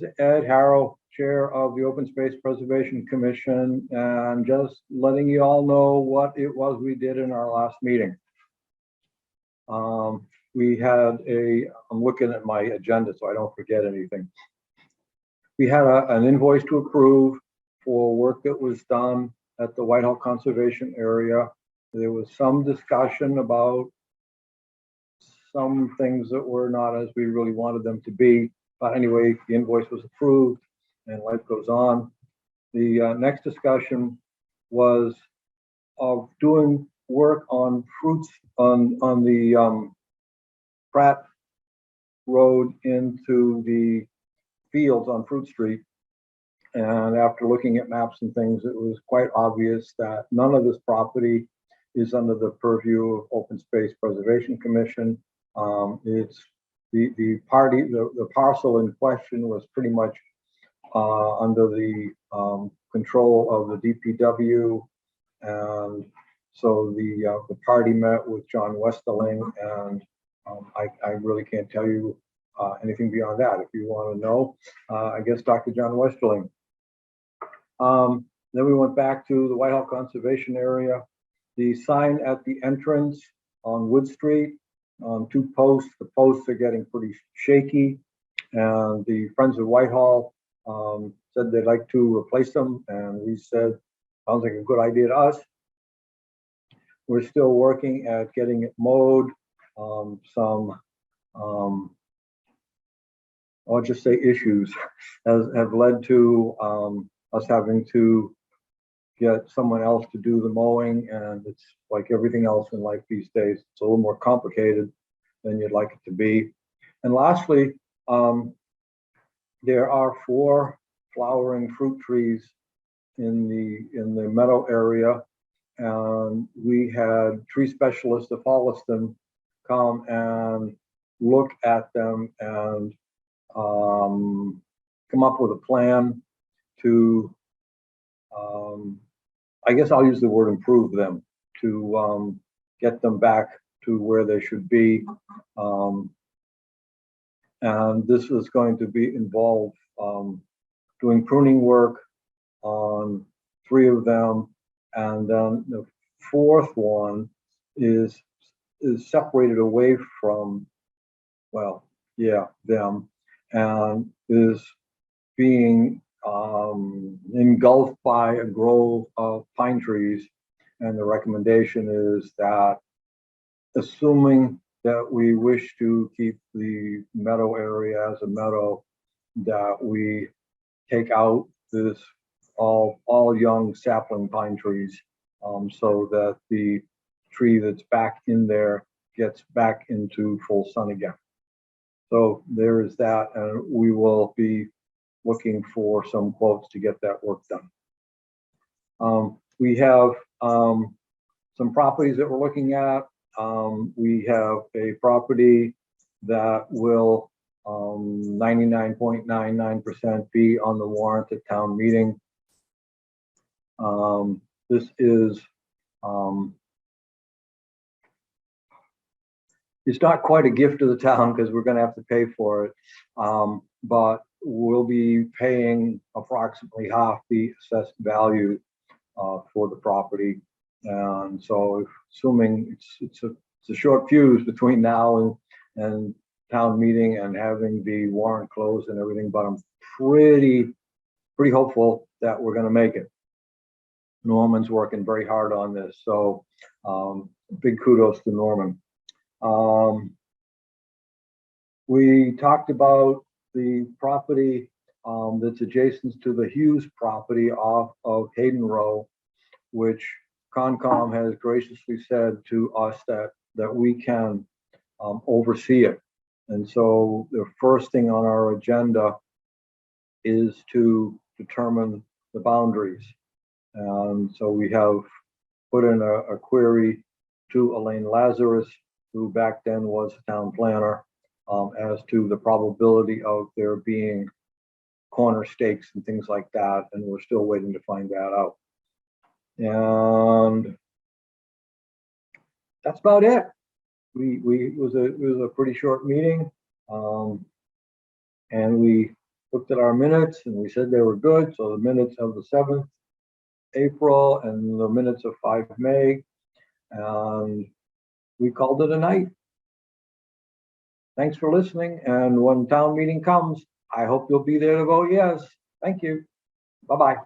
is Ed Harrow, Chair of the Open Space Preservation Commission, and just letting you all know what it was we did in our last meeting. We had I'm looking at my agenda so I don't forget anything. We had an invoice to approve for work that was done at the Whitehall Conservation Area. There was some discussion about some things that were not as we really wanted them to be. But anyway, the invoice was approved and life goes on. The next discussion was of doing work on fruits on the Pratt Road into the fields on Fruit Street. And after looking at maps and things, it was quite obvious that none of this property is under the purview of Open Space Preservation Commission. It's the parcel in question was pretty much under the control of the DPW, and so the party met with John Westerling, and I really can't tell you anything beyond that. If you want to know, I guess talk to John Westerling. Then we went back to the Whitehall Conservation Area. The sign at the entrance on Wood Street, on 2 posts. The posts are getting pretty shaky, and the Friends of Whitehall said they'd like to replace them, and we said, sounds like a good idea to us. We're still working at getting it mowed. I'll just say issues have led to us having to get someone else to do the mowing, and it's like everything else in life these days. It's a little more complicated than you'd like it to be. And lastly, there are 4 flowering fruit trees in the meadow area, and we had tree specialists of Holliston come and look at them and come up with a plan to I guess I'll use the word improve them, to get them back to where they should be. And this is going to be involve doing pruning work on 3 of them, and then the 4th one is separated away from, well, yeah, them, and is being engulfed by a grove of pine trees. And the recommendation is that, assuming that we wish to keep the meadow area as a meadow, that we take out this all young sapling pine trees, so that the tree that's back in there gets back into full sun again. So there is that, and we will be looking for some quotes to get that work done. We have some properties that we're looking at. We have a property that will 99.99% be on the warrant at town meeting. This is it's not quite a gift to the town because we're going to have to pay for it, but we'll be paying approximately half the assessed value for the property. And so, assuming it's a short fuse between now and town meeting and having the warrant closed and everything, but I'm pretty hopeful that we're going to make it. Norman's working very hard on this, so big kudos to Norman. We talked about the property that's adjacent to the Hughes property off of Hayden Row, which Concom has graciously said to us that we can oversee it. And so the first thing on our agenda is to determine the boundaries. And so we have put in a query to Elaine Lazarus, who back then was a town planner, as to the probability of there being corner stakes and things like that. And we're still waiting to find that out. And that's about it. It was a pretty short meeting, and we looked at our minutes and we said they were good. So the minutes of the 7th April and the minutes of 5 May. And we called it a night. Thanks for listening. And when town meeting comes, I hope you'll be there to vote yes. Thank you. Bye-bye.